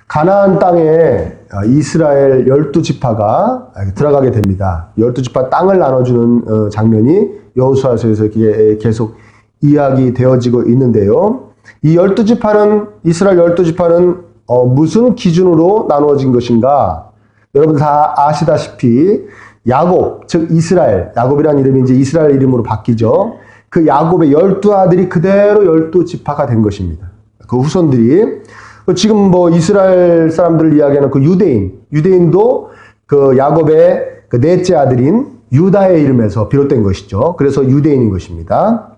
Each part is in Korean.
가나안 땅에 이스라엘 12지파가 들어가게 됩니다. 12지파 땅을 나눠주는 장면이 여호수아서에서 계속 이야기되어지고 있는데요. 이 12지파는, 이스라엘 12지파는 무슨 기준으로 나누어진 것인가? 여러분 다 아시다시피 야곱, 즉 이스라엘, 야곱이라는 이름이 이제 이스라엘 이름으로 바뀌죠. 그 야곱의 12아들이 그대로 12지파가 된 것입니다. 그 후손들이 지금 뭐 이스라엘 사람들을 이야기하는 그 유대인도 그 야곱의 그 넷째 아들인 유다의 이름에서 비롯된 것이죠. 그래서 유대인인 것입니다.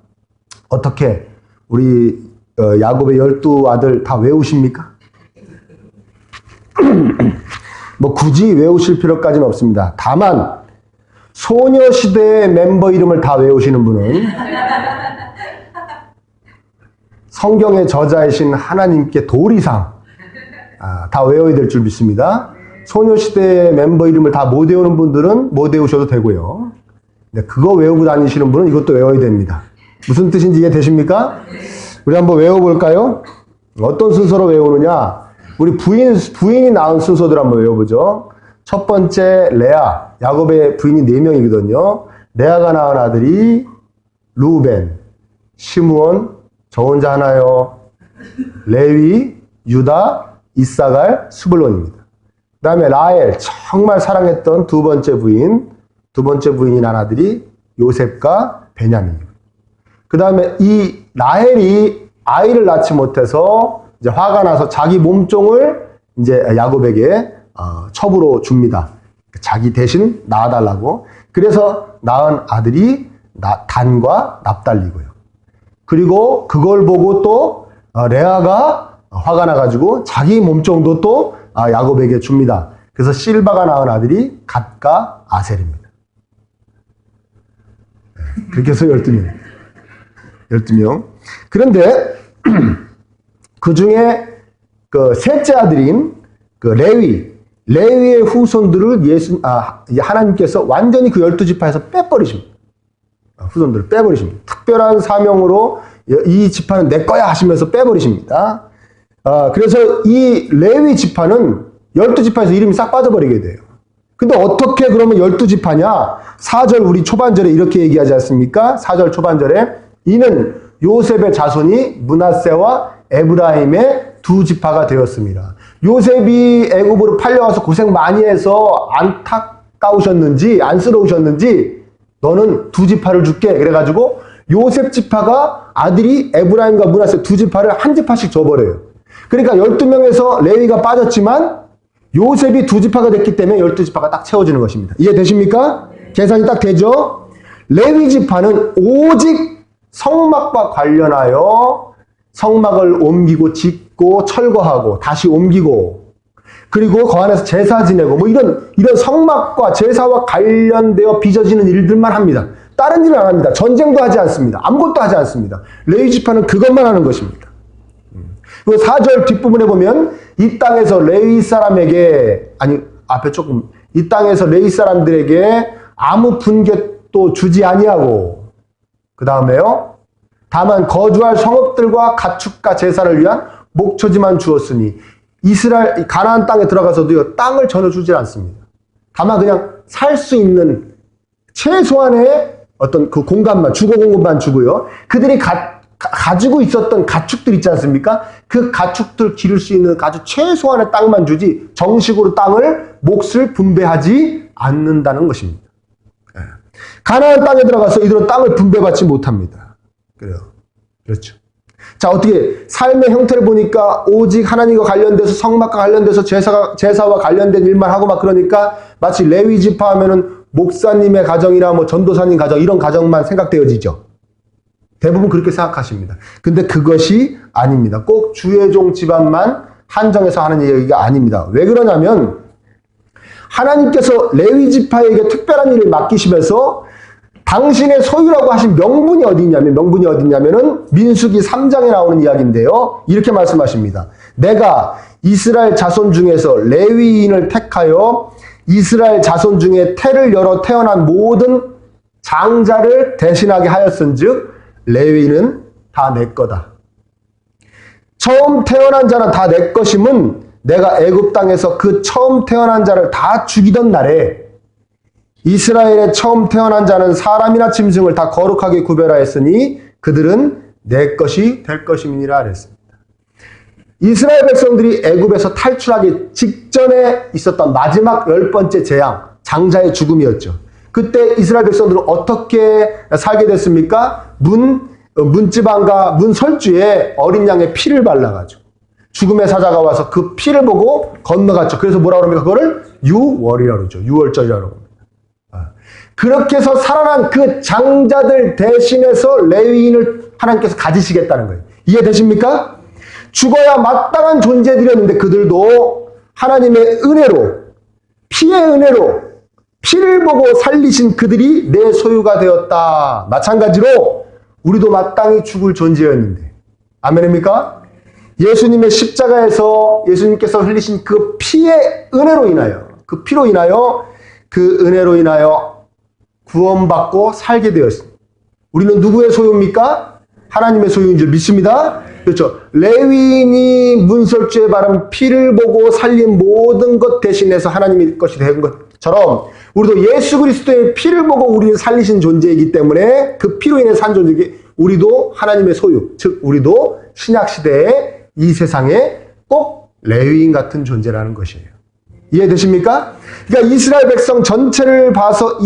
어떻게 우리 야곱의 12아들 다 외우십니까? 뭐 굳이 외우실 필요까지는 없습니다. 다만 소녀시대의 멤버 이름을 다 외우시는 분은 성경의 저자이신 하나님께 도리상 다 외워야 될 줄 믿습니다. 소녀시대의 멤버 이름을 다 못 외우는 분들은 못 외우셔도 되고요. 근데 그거 외우고 다니시는 분은 이것도 외워야 됩니다. 무슨 뜻인지 이해되십니까? 우리 한번 외워볼까요? 어떤 순서로 외우느냐? 우리 부인이 낳은 순서들 한번 외워보죠. 첫 번째 레아, 야곱의 부인이 4명이거든요. 레아가 낳은 아들이 루벤, 시므온, 저 혼자 하나요. 레위, 유다, 이사갈, 스불론입니다. 그 다음에 라헬, 정말 사랑했던 두 번째 부인이 낳은 아들이 요셉과 베냐민입니다. 그 다음에 이 라헬이 아이를 낳지 못해서 이제 화가 나서 자기 몸종을 이제 야곱에게 첩으로 줍니다. 자기 대신 낳아달라고. 그래서 낳은 아들이 단과 납달리고요. 그리고 그걸 보고 또 레아가 화가 나가지고 자기 몸종도 또 야곱에게 줍니다. 그래서 실바가 낳은 아들이 갓과 아셀입니다. 그렇게 해서 12명. 12명. 그런데 그 중에 그 셋째 아들인 그 레위의 후손들을 하나님께서 완전히 그 12지파에서 빼버리십니다. 후손들을 빼버리십니다. 특별한 사명으로 이 지파는 내 거야 하시면서 빼버리십니다. 그래서 이 레위 지파는 12지파에서 이름이 싹 빠져버리게 돼요. 근데 어떻게 그러면 12지파냐? 4절 우리 초반절에 이렇게 얘기하지 않습니까? 4절 초반절에 이는 요셉의 자손이 므낫세와 에브라임의 두 지파가 되었습니다. 요셉이 애굽으로 팔려와서 고생 많이 해서 안타까우셨는지 안쓰러우셨는지 너는 두 지파를 줄게. 그래가지고 요셉 지파가 아들이 에브라임과 므낫세 두 지파를 한 지파씩 줘버려요. 그러니까 12명에서 레위가 빠졌지만 요셉이 두 지파가 됐기 때문에 12지파가 딱 채워지는 것입니다. 이해되십니까? 계산이 딱 되죠? 레위 지파는 오직 성막과 관련하여 성막을 옮기고 짓고 철거하고 다시 옮기고 그리고 그 안에서 제사 지내고 뭐 이런 성막과 제사와 관련되어 빚어지는 일들만 합니다. 다른 일은 안 합니다. 전쟁도 하지 않습니다. 아무것도 하지 않습니다. 레위 지파는 그것만 하는 것입니다. 그리고 4절 뒷부분에 보면 이 땅에서 레위 사람에게 이 땅에서 레위 사람들에게 아무 분깃도 주지 아니하고 그 다음에요. 다만 거주할 성읍들과 가축과 제사를 위한 목초지만 주었으니 가나안 땅에 들어가서도요 땅을 전혀 주지 않습니다. 다만 그냥 살 수 있는 최소한의 어떤 그 공간만 주거 공간만 주고요. 그들이 가지고 있었던 가축들 있지 않습니까? 그 가축들 기를 수 있는 아주 최소한의 땅만 주지 정식으로 몫을 분배하지 않는다는 것입니다. 가나안 땅에 들어가서 이들은 땅을 분배받지 못합니다. 그래요. 그렇죠. 자, 어떻게 삶의 형태를 보니까 오직 하나님과 관련돼서 성막과 관련돼서 제사와 관련된 일만 하고 막 그러니까 마치 레위 지파 하면은 목사님의 가정이나 뭐 전도사님 가정 이런 가정만 생각되어지죠. 대부분 그렇게 생각하십니다. 근데 그것이 아닙니다. 꼭 주의종 집안만 한정해서 하는 얘기가 아닙니다. 왜 그러냐면 하나님께서 레위 지파에게 특별한 일을 맡기시면서 당신의 소유라고 하신 명분이 어디 있냐면은 민수기 3장에 나오는 이야기인데요. 이렇게 말씀하십니다. 내가 이스라엘 자손 중에서 레위인을 택하여 이스라엘 자손 중에 태를 열어 태어난 모든 장자를 대신하게 하였은즉 레위인은 다 내 거다. 처음 태어난 자는 다 내 것임은 내가 애굽 땅에서 그 처음 태어난 자를 다 죽이던 날에 이스라엘의 처음 태어난 자는 사람이나 짐승을 다 거룩하게 구별하였으니 그들은 내 것이 될 것임이니라 그랬습니다. 이스라엘 백성들이 애굽에서 탈출하기 직전에 있었던 마지막 10번째 재앙, 장자의 죽음이었죠. 그때 이스라엘 백성들은 어떻게 살게 됐습니까? 문지방과 문 설주에 어린 양의 피를 발라가지고 죽음의 사자가 와서 그 피를 보고 건너갔죠. 그래서 뭐라고 합니까? 그거를 유월이라고 그러죠. 유월절이라고 합니다. 그렇게 해서 살아난 그 장자들 대신해서 레위인을 하나님께서 가지시겠다는 거예요. 이해되십니까? 죽어야 마땅한 존재들이었는데 그들도 하나님의 은혜로, 피의 은혜로 피를 보고 살리신 그들이 내 소유가 되었다. 마찬가지로 우리도 마땅히 죽을 존재였는데, 아멘입니까? 예수님의 십자가에서 예수님께서 흘리신 그 피의 은혜로 인하여, 그 피로 인하여, 그 은혜로 인하여 구원받고 살게 되었습니다. 우리는 누구의 소유입니까? 하나님의 소유인 줄 믿습니다. 그렇죠. 레위인이 문설주에 바른 피를 보고 살린 모든 것 대신해서 하나님의 것이 된 것처럼 우리도 예수 그리스도의 피를 보고 우리를 살리신 존재이기 때문에 그 피로 인해 산 존재이기 우리도 하나님의 소유, 즉 우리도 신약시대에 이 세상에 꼭 레위인 같은 존재라는 것이에요. 이해되십니까? 그러니까 이스라엘 백성 전체를 봐서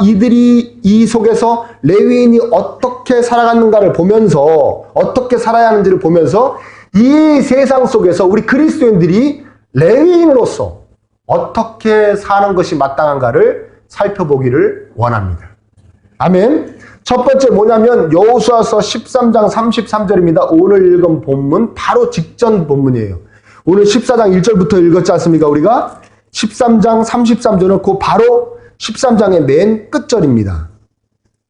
이들이 이 속에서 레위인이 어떻게 살아가는가를 보면서 어떻게 살아야 하는지를 보면서 이 세상 속에서 우리 그리스도인들이 레위인으로서 어떻게 사는 것이 마땅한가를 살펴보기를 원합니다. 아멘. 첫 번째 뭐냐면 여호수아서 13장 33절입니다. 오늘 읽은 본문 바로 직전 본문이에요. 오늘 14장 1절부터 읽었지 않습니까? 우리가 13장 33절은 그 바로 13장의 맨 끝절입니다.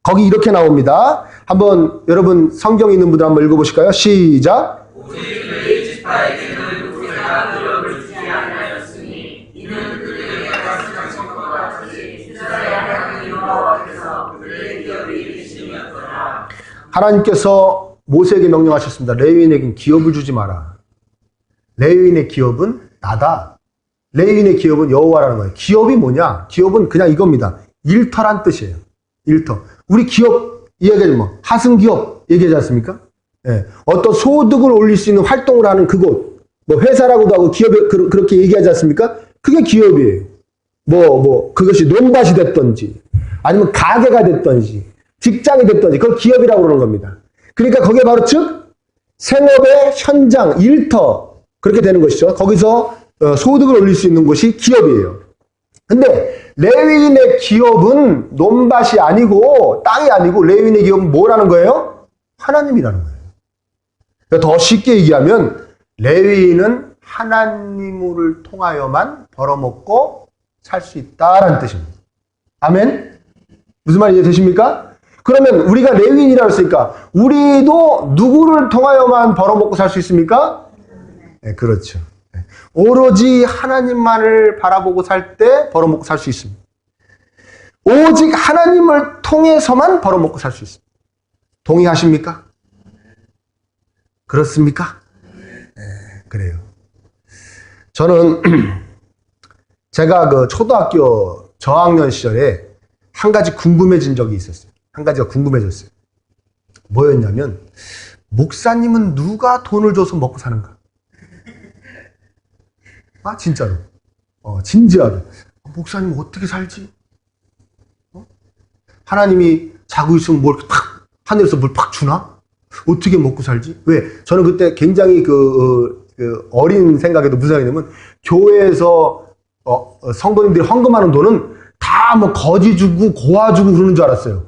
거기 이렇게 나옵니다. 한번 여러분 성경 있는 분들 한번 읽어보실까요? 시작. 오직 그의 지파에게는 우리가 노력을 주지 아니하였으니 이는 그들에게 말씀한 것과 같이 이스라엘 하나님 여호와께서 그들의 기업이 이르심이었더라. 하나님께서 모세에게 명령하셨습니다. 레위인에겐 기업을 주지 마라. 레위인의 기업은 나다. 레위인의 기업은 여호와라는 거예요. 기업이 뭐냐? 기업은 그냥 이겁니다. 일터란 뜻이에요. 일터. 우리 기업 이야기하지 뭐 하승기업 얘기하지 않습니까? 예. 어떤 소득을 올릴 수 있는 활동을 하는 그곳. 뭐 회사라고도 하고 기업에 그렇게 얘기하지 않습니까? 그게 기업이에요. 그것이 논밭이 됐던지 아니면 가게가 됐던지 직장이 됐던지 그걸 기업이라고 그러는 겁니다. 그러니까 거기에 바로 즉 생업의 현장, 일터 그렇게 되는 것이죠. 거기서 소득을 올릴 수 있는 곳이 기업이에요. 근데 레위인의 기업은 논밭이 아니고 땅이 아니고 레위인의 기업은 뭐라는 거예요? 하나님이라는 거예요. 그러니까 더 쉽게 얘기하면 레위인은 하나님을 통하여만 벌어먹고 살 수 있다라는 뜻입니다. 아멘? 무슨 말인지 되십니까? 그러면 우리가 레위인이라고 했으니까 우리도 누구를 통하여만 벌어먹고 살 수 있습니까? 네, 그렇죠. 오로지 하나님만을 바라보고 살 때 벌어먹고 살 수 있습니다. 오직 하나님을 통해서만 벌어먹고 살 수 있습니다. 동의하십니까? 그렇습니까? 네, 그래요. 저는 제가 그 초등학교 저학년 시절에 한 가지 궁금해진 적이 있었어요. 한 가지가 궁금해졌어요. 뭐였냐면 목사님은 누가 돈을 줘서 먹고 사는가? 아 진짜로. 진지하게. 목사님 어떻게 살지? 하나님이 자고 있으면 뭘 팍 하늘에서 뭘 팍 주나? 어떻게 먹고 살지? 왜? 저는 그때 굉장히 어린 생각에도 무슨 생각이냐면 교회에서 성도님들이 헌금하는 돈은 다 뭐 거지 주고 고아 주고 그러는 줄 알았어요.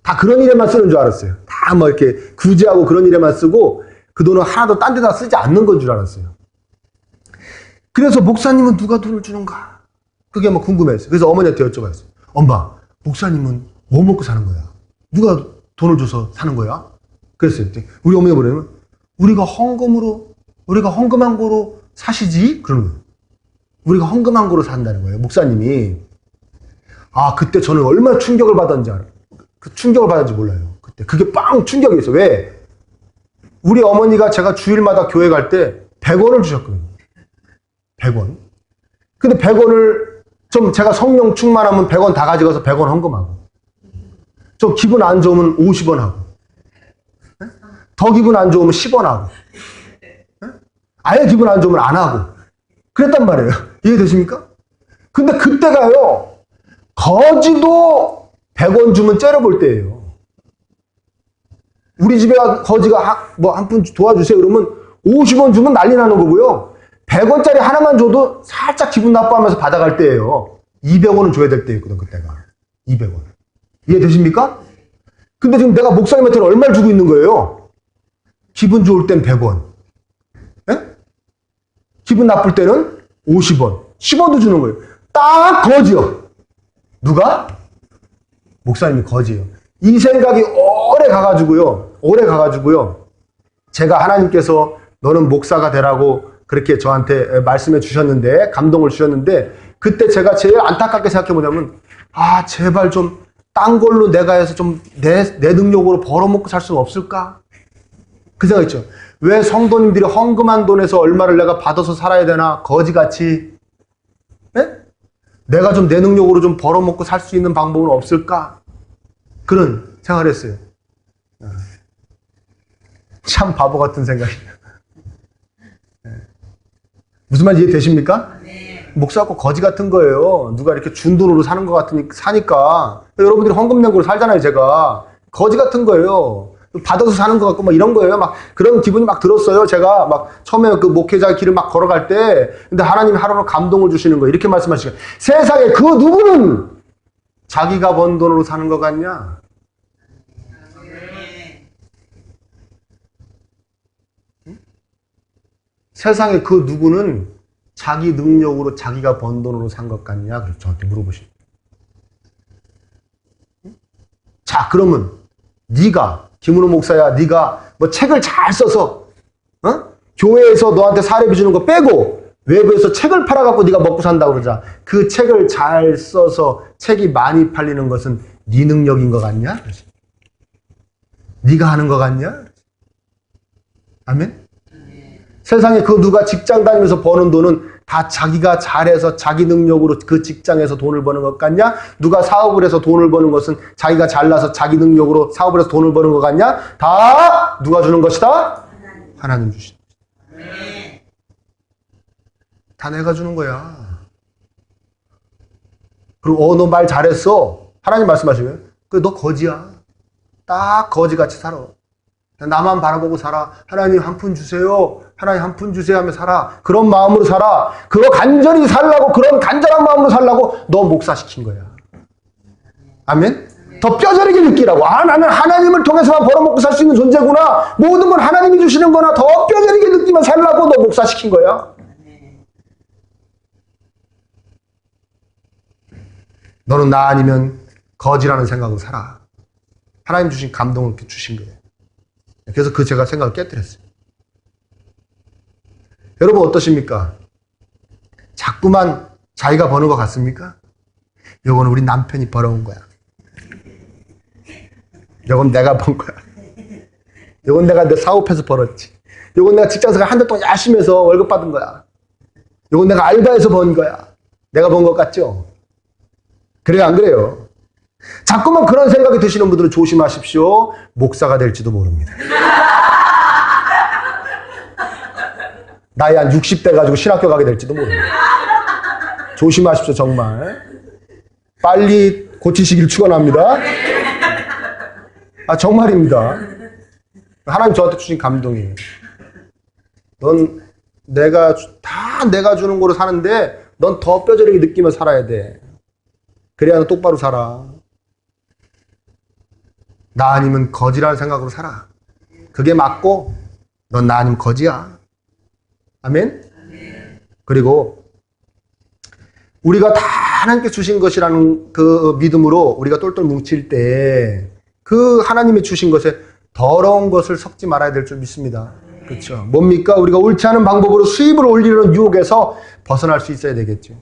다 그런 일에만 쓰는 줄 알았어요. 다 뭐 이렇게 구제하고 그런 일에만 쓰고 그 돈은 하나도 딴 데다 쓰지 않는 건 줄 알았어요. 그래서 목사님은 누가 돈을 주는가? 그게 뭐 궁금했어요. 그래서 어머니한테 여쭤봤어요. 엄마, 목사님은 뭐 먹고 사는 거야? 누가 돈을 줘서 사는 거야? 그랬어요. 우리 어머니가 뭐냐면 우리가 헌금한 거로 사시지? 그러는 거예요. 우리가 헌금한 거로 산다는 거예요. 목사님이. 아, 그때 저는 얼마나 충격을 받았는지 알아요. 그 충격을 받았는지 몰라요. 그때. 그게 빵 충격이었어요. 왜? 우리 어머니가 제가 주일마다 교회 갈 때 100원을 주셨거든요. 100원. 근데 100원을 좀 제가 성령 충만하면 100원 다 가져가서 100원 헌금하고, 좀 기분 안 좋으면 50원 하고, 더 기분 안 좋으면 10원 하고, 아예 기분 안 좋으면 안 하고, 그랬단 말이에요. 이해되십니까? 근데 그때가요, 거지도 100원 주면 째려볼 때예요. 우리 집에 거지가 한 푼 도와주세요 그러면 50원 주면 난리 나는 거고요. 100원짜리 하나만 줘도 살짝 기분 나빠하면서 받아갈 때예요. 200원은 줘야 될 때였거든, 그때가. 200원. 이해되십니까? 근데 지금 내가 목사님한테는 얼마를 주고 있는 거예요? 기분 좋을 땐 100원. 예? 기분 나쁠 때는 50원. 10원도 주는 거예요. 딱 거지요. 누가? 목사님이 거지예요. 이 생각이 오래 가가지고요. 제가 하나님께서 너는 목사가 되라고 그렇게 저한테 말씀해 주셨는데, 감동을 주셨는데, 그때 제가 제일 안타깝게 생각해 보냐면, 제발 좀 딴 걸로 내가 해서 좀 내 능력으로 벌어먹고 살 수는 없을까? 그 생각했죠. 왜 성도님들이 헌금한 돈에서 얼마를 내가 받아서 살아야 되나? 거지같이. 네? 내가 좀 내 능력으로 좀 벌어먹고 살 수 있는 방법은 없을까? 그런 생각을 했어요. 참 바보 같은 생각이에요. 무슨 말인지 이해되십니까? 네. 목사가 거지 같은 거예요. 누가 이렇게 준 돈으로 사는 것 사니까. 여러분들이 헌금 낸 걸로 살잖아요, 제가. 거지 같은 거예요. 받아서 사는 것 같고, 막 이런 거예요. 막 그런 기분이 막 들었어요. 제가 막 처음에 그 목회자 길을 막 걸어갈 때. 근데 하나님이 하루로 감동을 주시는 거예요. 이렇게 말씀하시죠. 세상에 그 누구는 자기가 번 돈으로 사는 것 같냐? 세상에 그 누구는 자기 능력으로 자기가 번 돈으로 산 것 같냐? 그래서 저한테 물어보십니다. 자, 그러면 네가 김은호 목사야, 네가 뭐 책을 잘 써서 교회에서 너한테 사례비 주는 거 빼고 외부에서 책을 팔아갖고 네가 먹고 산다고 그러자. 그 책을 잘 써서 책이 많이 팔리는 것은 네 능력인 것 같냐? 네가 하는 것 같냐? 아멘? 세상에 그 누가 직장 다니면서 버는 돈은 다 자기가 잘해서 자기 능력으로 그 직장에서 돈을 버는 것 같냐? 누가 사업을 해서 돈을 버는 것은 자기가 잘나서 자기 능력으로 사업을 해서 돈을 버는 것 같냐? 다 누가 주는 것이다? 하나님 주신 것이다. 다 내가 주는 거야. 그리고 너 말 잘했어. 하나님 말씀하시면 너 거지야. 딱 거지같이 살아. 나만 바라보고 살아. 하나님 한 푼 주세요. 하나님 한 푼 주세요 하며 살아. 그런 마음으로 살아. 그거 간절히 살라고, 그런 간절한 마음으로 살라고 너 목사시킨 거야. 아멘? 더 뼈저리게 느끼라고. 나는 하나님을 통해서만 벌어먹고 살 수 있는 존재구나. 모든 건 하나님이 주시는 거나 더 뼈저리게 느끼면 살라고 너 목사시킨 거야. 너는 나 아니면 거지라는 생각으로 살아. 하나님 주신 감동을 이렇게 주신 거예요. 그래서 제가 생각을 깨뜨렸어요. 여러분 어떠십니까? 자꾸만 자기가 버는 것 같습니까? 요거는 우리 남편이 벌어온 거야. 요건 내가 번 거야. 요건 내가 내 사업해서 벌었지. 요건 내가 직장에서 한 달 동안 열심히 해서 월급 받은 거야. 요건 내가 알바해서 번 거야. 내가 번 것 같죠? 그래요, 안 그래요? 자꾸만 그런 생각이 드시는 분들은 조심하십시오. 목사가 될지도 모릅니다. 나이 한 60대 가지고 신학교 가게 될지도 모릅니다. 조심하십시오, 정말. 빨리 고치시길 축원합니다. 정말입니다. 하나님 저한테 주신 감동이에요. 넌 다 내가 주는 거로 사는데 넌 더 뼈저리게 느끼며 살아야 돼. 그래야 너 똑바로 살아. 나 아니면 거지라는 생각으로 살아. 그게 맞고 넌 나 아니면 거지야. 아멘? 그리고 우리가 다 하나님께 주신 것이라는 그 믿음으로 우리가 똘똘 뭉칠 때 그 하나님이 주신 것에 더러운 것을 섞지 말아야 될 줄 믿습니다. 그렇죠? 뭡니까? 우리가 옳지 않은 방법으로 수입을 올리려는 유혹에서 벗어날 수 있어야 되겠죠.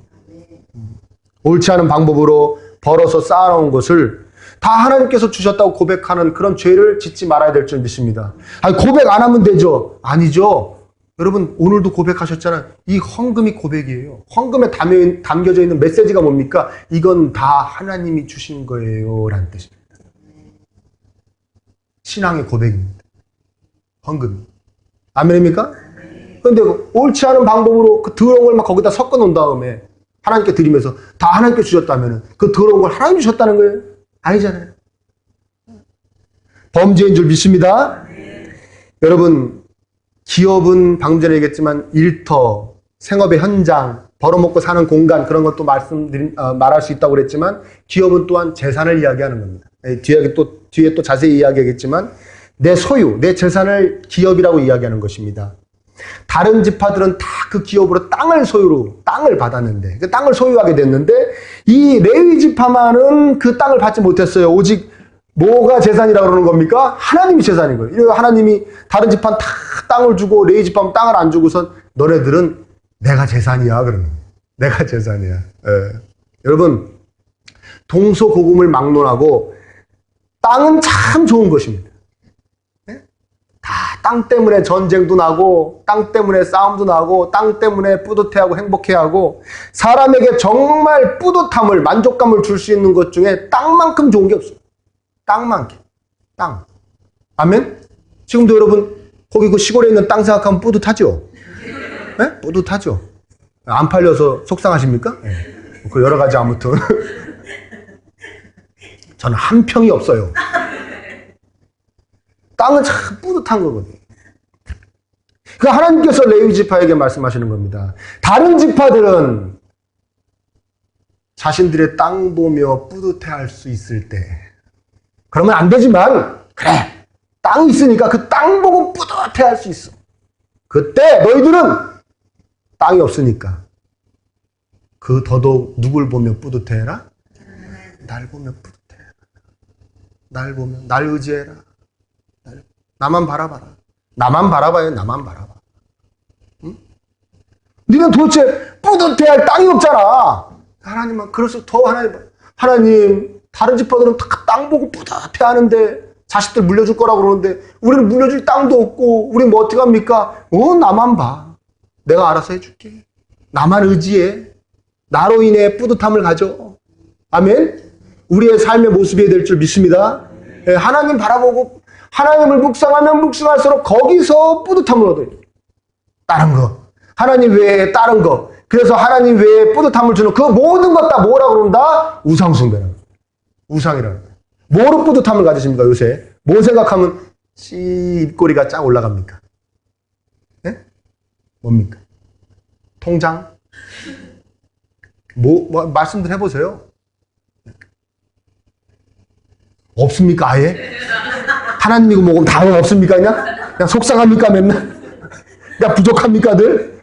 옳지 않은 방법으로 벌어서 쌓아놓은 것을 다 하나님께서 주셨다고 고백하는 그런 죄를 짓지 말아야 될 줄 믿습니다. 고백 안 하면 되죠? 아니죠. 여러분 오늘도 고백하셨잖아요. 이 헌금이 고백이에요. 헌금에 담겨져 있는 메시지가 뭡니까? 이건 다 하나님이 주신 거예요 라는 뜻입니다. 신앙의 고백입니다. 헌금이. 아멘입니까? 그런데 옳지 않은 방법으로 그 더러운 걸 막 거기다 섞어 놓은 다음에 하나님께 드리면서 다 하나님께 주셨다면 그 더러운 걸 하나님 주셨다는 거예요? 아니잖아요. 범죄인 줄 믿습니다. 여러분 기업은 방금 전에 얘기했지만 일터, 생업의 현장, 벌어먹고 사는 공간 그런 것도 말할 수 있다고 그랬지만 기업은 또한 재산을 이야기하는 겁니다. 뒤에 또 자세히 이야기하겠지만 내 소유, 내 재산을 기업이라고 이야기하는 것입니다. 다른 지파들은 다 그 기업으로 땅을 받았는데 그 땅을 소유하게 됐는데 이 레위 지파만은 그 땅을 받지 못했어요. 오직 뭐가 재산이라고 그러는 겁니까? 하나님이 재산인 거예요. 이래서 하나님이 다른 지파는 다 땅을 주고 레위 지파는 땅을 안 주고선 너네들은 내가 재산이야 그러는 거예요. 내가 재산이야. 여러분 동서고금을 막론하고 땅은 참 좋은 것입니다. 다 땅 때문에 전쟁도 나고 땅 때문에 싸움도 나고 땅 때문에 뿌듯해하고 행복해하고 사람에게 정말 뿌듯함을 만족감을 줄 수 있는 것 중에 땅만큼 좋은 게 없어요. 땅만큼. 땅. 아멘? 지금도 여러분 거기 그 시골에 있는 땅 생각하면 뿌듯하죠? 네? 뿌듯하죠? 안 팔려서 속상하십니까? 네. 그 여러 가지 아무튼 저는 한 평이 없어요. 땅은 참 뿌듯한 거거든요. 그 하나님께서 레위 지파에게 말씀하시는 겁니다. 다른 지파들은 자신들의 땅 보며 뿌듯해할 수 있을 때 그러면 안 되지만 그래 땅이 있으니까 그 땅 보고 뿌듯해할 수 있어. 그때 너희들은 땅이 없으니까 그 더더욱 누굴 보며 뿌듯해해라? 날 보며 뿌듯해해라. 날 보며 날 의지해라. 나만 바라봐라. 나만 바라봐요. 나만 바라봐. 응? 니는 도대체 뿌듯해할 땅이 없잖아. 하나님은 그래서 더 하나님 다른 지파들은 다 땅 보고 뿌듯해하는데 자식들 물려줄 거라고 그러는데 우리는 물려줄 땅도 없고 우리 뭐 어떻게 합니까? 나만 봐. 내가 알아서 해줄게. 나만 의지해. 나로 인해 뿌듯함을 가져. 아멘? 우리의 삶의 모습이 될 줄 믿습니다. 하나님 바라보고 하나님을 묵상하면 묵상할수록 거기서 뿌듯함을 얻어요. 다른 거. 하나님 외에 다른 거. 그래서 하나님 외에 뿌듯함을 주는 그 모든 것 다 뭐라고 그런다? 우상숭배라는 거예요. 우상이라는 거예요. 뭐로 뿌듯함을 가지십니까 요새? 뭐 생각하면 입꼬리가 쫙 올라갑니까? 네? 뭡니까? 통장? 뭐 말씀들 해보세요. 없습니까 아예? 하나님이고 뭐고 다 없습니까 그냥 속상합니까 맨날? 그냥 부족합니까 늘?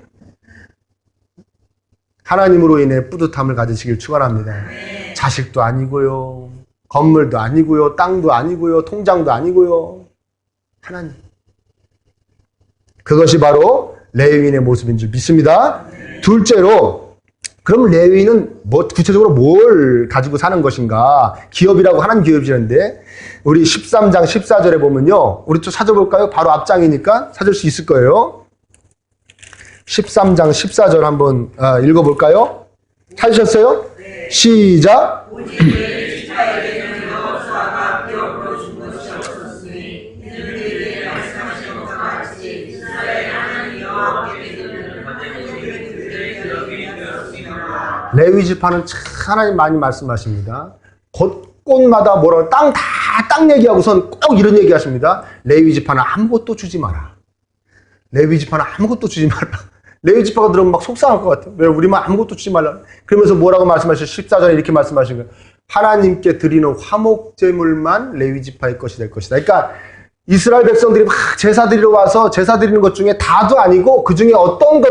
하나님으로 인해 뿌듯함을 가지시길 축원합니다. 자식도 아니고요. 건물도 아니고요. 땅도 아니고요. 통장도 아니고요. 하나님. 그것이 바로 레위인의 모습인 줄 믿습니다. 둘째로 그럼 레위인은 뭐 구체적으로 뭘 가지고 사는 것인가? 기업이라고 하나님 기업이라는데 우리 13장 14절에 보면요. 우리 좀 찾아볼까요? 바로 앞장이니까 찾을 수 있을 거예요. 13장 14절 한번 읽어볼까요? 찾으셨어요? 네. 시작! 레위 지파는 참 하나님 많이 말씀하십니다. 곳곳마다 뭐라고 땅 얘기하고선 꼭 이런 얘기 하십니다. 레위 지파는 아무것도 주지 마라. 레위 지파는 아무것도 주지 마라. 레위 지파가 들으면 막 속상할 것 같아요. 왜 우리만 아무것도 주지 말라. 그러면서 뭐라고 말씀하시죠? 14절에 이렇게 말씀하신 거예요. 하나님께 드리는 화목제물만 레위 지파의 것이 될 것이다. 그러니까 이스라엘 백성들이 막 제사 드리러 와서 제사 드리는 것 중에 다도 아니고 그 중에 어떤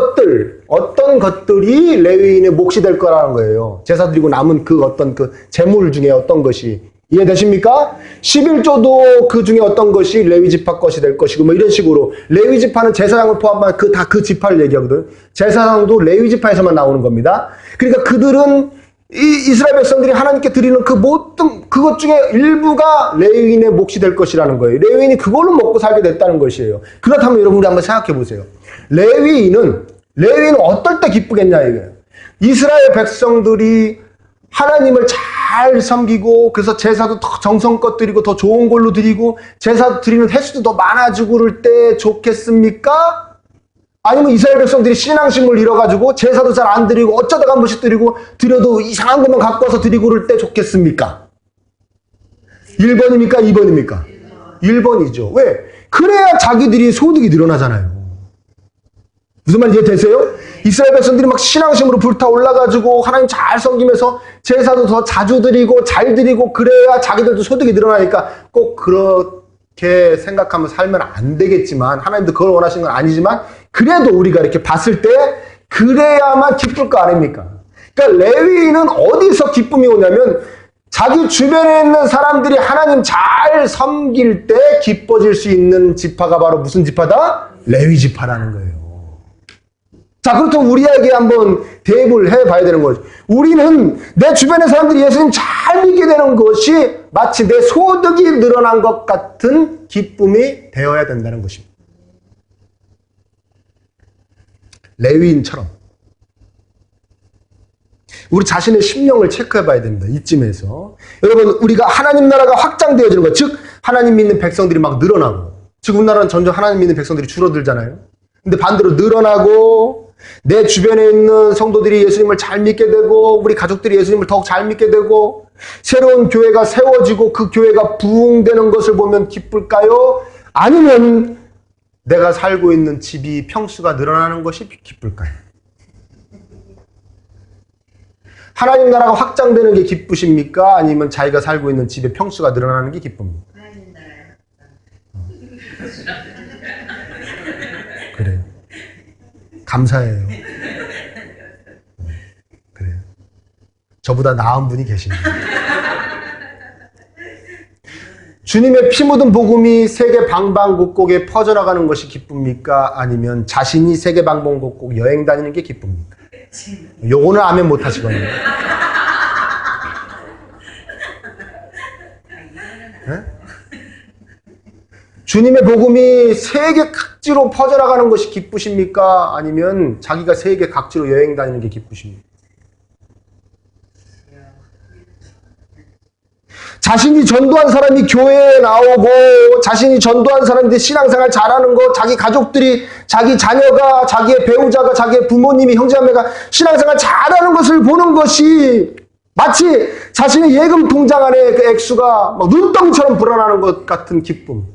것들이 레위인의 몫이 될 거라는 거예요. 제사 드리고 남은 그 어떤 그 제물 중에 어떤 것이. 이해되십니까? 11조도 그 중에 어떤 것이 레위 지파 것이 될 것이고 뭐 이런 식으로 레위 지파는 제사장을 포함한 그 지파를 얘기하거든요. 제사장도 레위 지파에서만 나오는 겁니다. 그러니까 그들은 이스라엘 백성들이 하나님께 드리는 그 모든 그것 중에 일부가 레위인의 몫이 될 것이라는 거예요. 레위인이 그걸로 먹고 살게 됐다는 것이에요. 그렇다면 여러분이 한번 생각해 보세요. 레위인은 어떨 때 기쁘겠냐 이거예요. 이스라엘 백성들이 하나님을 잘 섬기고 그래서 제사도 더 정성껏 드리고 더 좋은 걸로 드리고 제사 드리는 횟수도 더 많아지고 그럴 때 좋겠습니까? 아니면 이스라엘 백성들이 신앙심을 잃어가지고 제사도 잘 안 드리고 어쩌다가 한 번씩 드리고 드려도 이상한 것만 갖고 와서 드리고 그럴 때 좋겠습니까? 1번입니까? 2번입니까? 1번이죠. 왜? 그래야 자기들이 소득이 늘어나잖아요. 무슨 말인지 이해되세요? 이스라엘 백성들이 막 신앙심으로 불타올라가지고 하나님 잘 섬기면서 제사도 더 자주 드리고 잘 드리고 그래야 자기들도 소득이 늘어나니까 꼭 그렇게 생각하면 살면 안 되겠지만 하나님도 그걸 원하시는 건 아니지만 그래도 우리가 이렇게 봤을 때 그래야만 기쁠 거 아닙니까? 그러니까 레위인은 어디서 기쁨이 오냐면 자기 주변에 있는 사람들이 하나님 잘 섬길 때 기뻐질 수 있는 지파가 바로 무슨 지파다? 레위 지파라는 거예요. 자, 그렇다면 우리에게 한번 대입을 해봐야 되는 거죠. 우리는 내 주변의 사람들이 예수님 잘 믿게 되는 것이 마치 내 소득이 늘어난 것 같은 기쁨이 되어야 된다는 것입니다. 레위인처럼 우리 자신의 심령을 체크해봐야 됩니다. 이쯤에서 여러분, 우리가 하나님 나라가 확장되어지는 것, 즉 하나님 믿는 백성들이 막 늘어나고, 즉 우리나라는 점점 하나님 믿는 백성들이 줄어들잖아요. 근데 반대로 늘어나고 내 주변에 있는 성도들이 예수님을 잘 믿게 되고 우리 가족들이 예수님을 더욱 잘 믿게 되고 새로운 교회가 세워지고 그 교회가 부흥되는 것을 보면 기쁠까요? 아니면 내가 살고 있는 집이 평수가 늘어나는 것이 기쁠까요? 하나님 나라가 확장되는 게 기쁘십니까? 아니면 자기가 살고 있는 집의 평수가 늘어나는 게 기쁩니까? 하나님 나라에 그래요. 감사해요. 그래요. 저보다 나은 분이 계십니다. 주님의 피 묻은 복음이 세계 방방곡곡에 퍼져나가는 것이 기쁩니까? 아니면 자신이 세계 방방곡곡 여행 다니는 게 기쁩니까? 요거는 아멘 못 하시거든요. 네? 주님의 복음이 세계 각지로 퍼져나가는 것이 기쁘십니까? 아니면 자기가 세계 각지로 여행 다니는 게 기쁘십니까? 자신이 전도한 사람이 교회에 나오고 자신이 전도한 사람들이 신앙생활 잘하는 거, 자기 가족들이, 자기 자녀가, 자기의 배우자가, 자기의 부모님이, 형제자매가 신앙생활 잘하는 것을 보는 것이 마치 자신의 예금 통장 안에 그 액수가 막 눈덩이처럼 불어나는 것 같은 기쁨.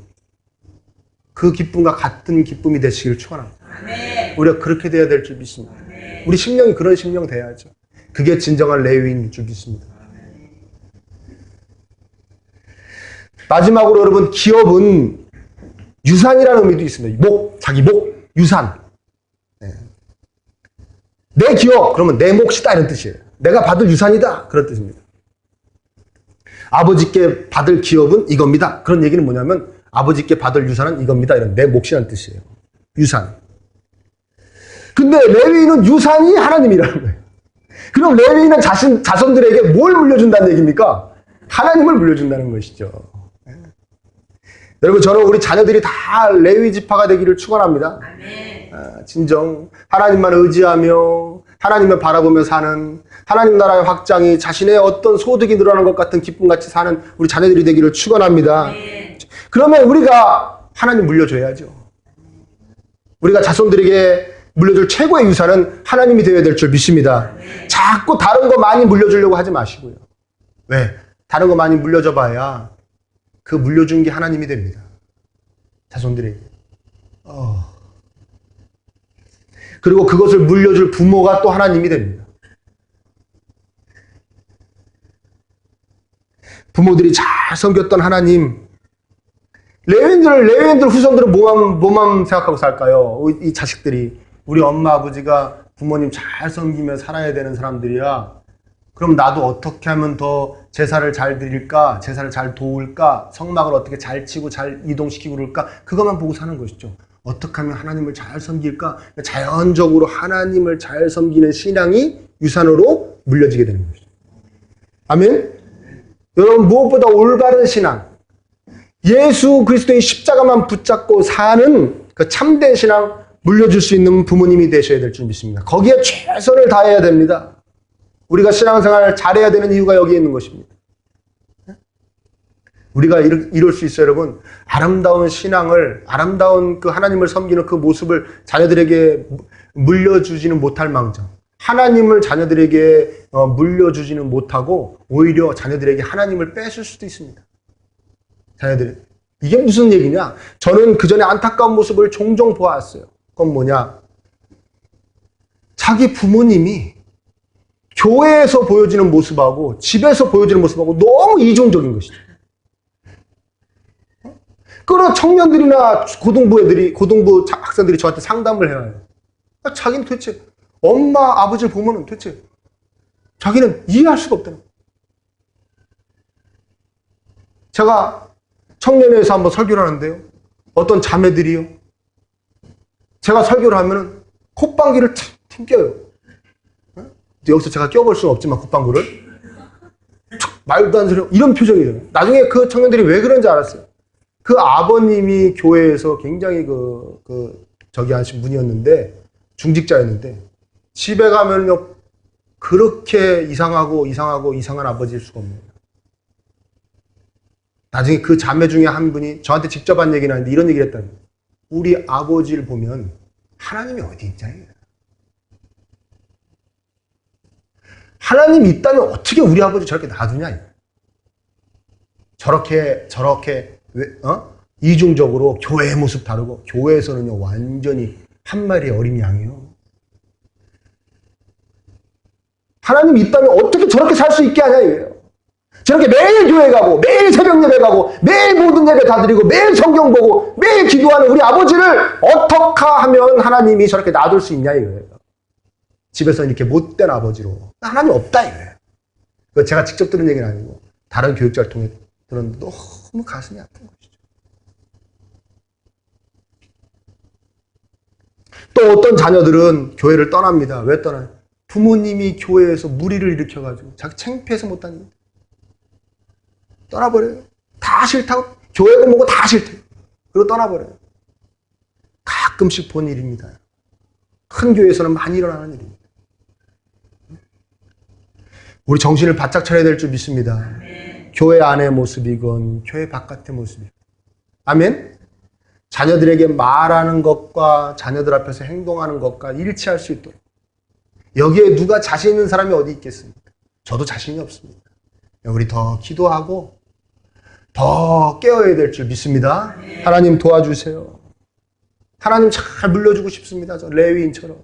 그 기쁨과 같은 기쁨이 되시길 축원합니다. 우리가 그렇게 돼야 될 줄 믿습니다. 우리 심령이 그런 심령 돼야죠. 그게 진정한 레위인일 줄 믿습니다. 마지막으로 여러분, 기업은 유산이라는 의미도 있습니다. 자기 목, 유산. 네. 내 기업, 그러면 내 몫이다 이런 뜻이에요. 내가 받을 유산이다 그런 뜻입니다. 아버지께 받을 기업은 이겁니다. 그런 얘기는 뭐냐면 아버지께 받을 유산은 이겁니다. 이런 내 몫이라는 뜻이에요. 유산. 근데 레위인은 유산이 하나님이라는 거예요. 그럼 레위인은 자손들에게 뭘 물려준다는 얘기입니까? 하나님을 물려준다는 것이죠. 여러분, 저는 우리 자녀들이 다 레위 지파가 되기를 축원합니다. 진정 하나님만 의지하며 하나님을 바라보며 사는, 하나님 나라의 확장이 자신의 어떤 소득이 늘어나는 것 같은 기쁨같이 사는 우리 자녀들이 되기를 축원합니다. 그러면 우리가 하나님 물려줘야죠. 우리가 자손들에게 물려줄 최고의 유산은 하나님이 되어야 될 줄 믿습니다. 자꾸 다른 거 많이 물려주려고 하지 마시고요. 왜? 다른 거 많이 물려줘 봐야 그 물려준 게 하나님이 됩니다. 자손들에게. 그리고 그것을 물려줄 부모가 또 하나님이 됩니다. 부모들이 잘 섬겼던 하나님, 레위인들 후손들은 뭐만 생각하고 살까요? 이 자식들이 우리 엄마 아버지가 부모님 잘 섬기며 살아야 되는 사람들이야. 그럼 나도 어떻게 하면 더 제사를 잘 드릴까? 제사를 잘 도울까? 성막을 어떻게 잘 치고 잘 이동시키고 그럴까? 그것만 보고 사는 것이죠. 어떻게 하면 하나님을 잘 섬길까? 자연적으로 하나님을 잘 섬기는 신앙이 유산으로 물려지게 되는 것이죠. 아멘? 여러분, 무엇보다 올바른 신앙, 예수 그리스도의 십자가만 붙잡고 사는 그 참된 신앙, 물려줄 수 있는 부모님이 되셔야 될 줄 믿습니다. 거기에 최선을 다해야 됩니다. 우리가 신앙생활 잘해야 되는 이유가 여기에 있는 것입니다. 우리가 이룰 수 있어요, 여러분. 아름다운 신앙을, 아름다운 그 하나님을 섬기는 그 모습을 자녀들에게 물려주지는 못할 망정. 하나님을 자녀들에게 물려주지는 못하고 오히려 자녀들에게 하나님을 뺏을 수도 있습니다. 자녀들이. 이게 무슨 얘기냐? 저는 그 전에 안타까운 모습을 종종 보았어요. 그건 뭐냐? 자기 부모님이 교회에서 보여지는 모습하고 집에서 보여지는 모습하고 너무 이중적인 것이죠. 그런 청년들이나 고등부 학생들이 저한테 상담을 해요. 자기는 도대체 엄마, 아버지를 보면은 도대체 자기는 이해할 수가 없다는 거예요. 제가 청년회에서 한번 설교를 하는데요. 어떤 자매들이요. 제가 설교를 하면은 콧방귀를 튕 껴요. 여기서 제가 껴볼 수는 없지만 콧방구를. 말도 안 소리 이런 표정이에요. 나중에 그 청년들이 왜 그런지 알았어요. 그 아버님이 교회에서 굉장히 저기 하신 분이었는데, 중직자였는데, 집에 가면요, 그렇게 이상한 아버지일 수가 없네요. 나중에 그 자매 중에 한 분이 저한테 직접 한 얘기는 하는데 이런 얘기를 했다는 거예요. 우리 아버지를 보면 하나님이 어디 있잖아요. 하나님이 있다면 어떻게 우리 아버지 저렇게 놔두냐. 저렇게 이중적으로 교회의 모습 다르고 교회에서는요 완전히 한 마리의 어린 양이요. 하나님이 있다면 어떻게 저렇게 살 수 있게 하냐 이거예요. 저렇게 매일 교회 가고 매일 새벽 예배 가고 매일 모든 예배 다 드리고 매일 성경 보고 매일 기도하는 우리 아버지를 어떻게 하면 하나님이 저렇게 놔둘 수 있냐 이거예요. 집에서 이렇게 못된 아버지로. 하나님 없다 이거예요. 그거 제가 직접 들은 얘기는 아니고 다른 교육자를 통해 들었는데 너무 가슴이 아픈 것이죠. 또 어떤 자녀들은 교회를 떠납니다. 왜 떠나요? 부모님이 교회에서 무리를 일으켜가지고 자기 창피해서 못 다닙니다. 떠나버려요. 다 싫다고. 교회고 뭐고 다 싫대요. 그리고 떠나버려요. 가끔씩 본 일입니다. 큰 교회에서는 많이 일어나는 일입니다. 우리 정신을 바짝 차려야 될 줄 믿습니다. 교회 안의 모습이건 교회 바깥의 모습이건. 아멘? 자녀들에게 말하는 것과 자녀들 앞에서 행동하는 것과 일치할 수 있도록. 여기에 누가 자신 있는 사람이 어디 있겠습니까? 저도 자신이 없습니다. 우리 더 기도하고 더 깨어야 될 줄 믿습니다. 하나님 도와주세요. 하나님 잘 물려주고 싶습니다. 저 레위인처럼.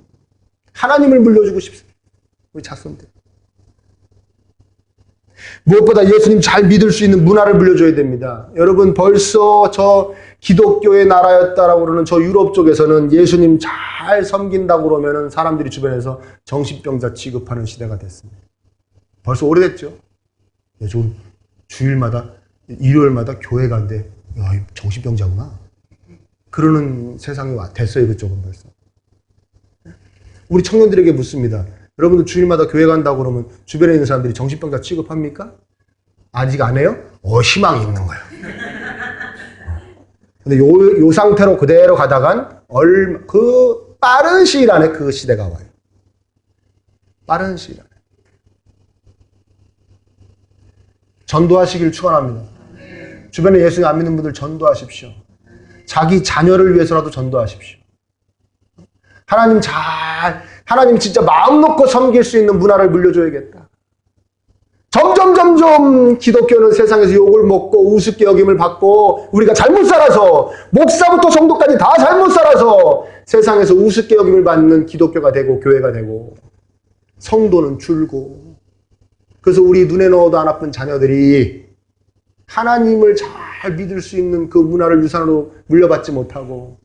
하나님을 물려주고 싶습니다. 우리 자손들. 무엇보다 예수님 잘 믿을 수 있는 문화를 물려줘야 됩니다. 여러분 벌써 저 기독교의 나라였다라고 그러는 저 유럽 쪽에서는 예수님 잘 섬긴다고 그러면은 사람들이 주변에서 정신병자 취급하는 시대가 됐습니다. 벌써 오래됐죠. 요즘 주일마다 일요일마다 교회 가는데 야, 정신병자구나. 그러는 세상이 됐어요. 그쪽은 벌써. 우리 청년들에게 묻습니다. 여러분들 주일마다 교회 간다고 그러면 주변에 있는 사람들이 정신병자 취급합니까? 아직 안 해요? 희망이 있는 거예요. 근데 요 상태로 그대로 가다간 그 빠른 시일 안에 그 시대가 와요. 빠른 시일 안에. 전도하시길 축원합니다. 주변에 예수님 안 믿는 분들 전도하십시오. 자기 자녀를 위해서라도 전도하십시오. 하나님 진짜 마음 놓고 섬길 수 있는 문화를 물려줘야겠다. 점점 기독교는 세상에서 욕을 먹고 우습게 여김을 받고 우리가 잘못 살아서 목사부터 성도까지 다 잘못 살아서 세상에서 우습게 여김을 받는 기독교가 되고 교회가 되고 성도는 줄고 그래서 우리 눈에 넣어도 안 아픈 자녀들이 하나님을 잘 믿을 수 있는 그 문화를 유산으로 물려받지 못하고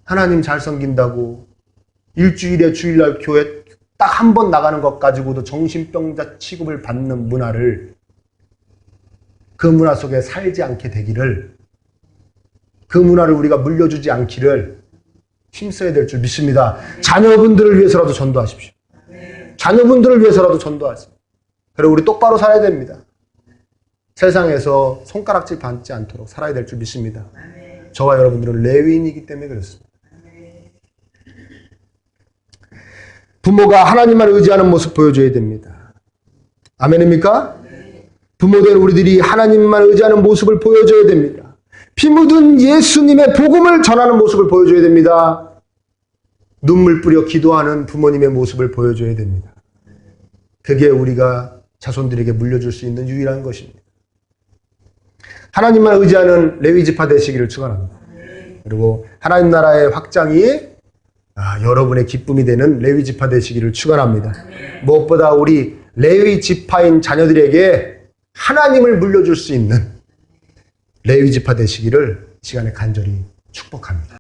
하나님 잘 섬긴다고 일주일에 주일날 교회 딱 한 번 나가는 것 가지고도 정신병자 취급을 받는 문화를 그 문화 속에 살지 않게 되기를 그 문화를 우리가 물려주지 않기를 힘써야 될 줄 믿습니다. 자녀분들을 위해서라도 전도하십시오. 자녀분들을 위해서라도 전도하세요. 그리고 우리 똑바로 살아야 됩니다. 세상에서 손가락질 받지 않도록 살아야 될 줄 믿습니다. 저와 여러분들은 레위인이기 때문에 그렇습니다. 부모가 하나님만 의지하는 모습 보여줘야 됩니다. 아멘입니까? 부모된 우리들이 하나님만 의지하는 모습을 보여줘야 됩니다. 피 묻은 예수님의 복음을 전하는 모습을 보여줘야 됩니다. 눈물 뿌려 기도하는 부모님의 모습을 보여줘야 됩니다. 그게 우리가 자손들에게 물려줄 수 있는 유일한 것입니다. 하나님만 의지하는 레위 지파 되시기를 축원합니다. 그리고 하나님 나라의 확장이 여러분의 기쁨이 되는 레위 지파 되시기를 축원합니다. 무엇보다 우리 레위 지파인 자녀들에게 하나님을 물려줄 수 있는 레위 지파 되시기를 이 시간에 간절히 축복합니다.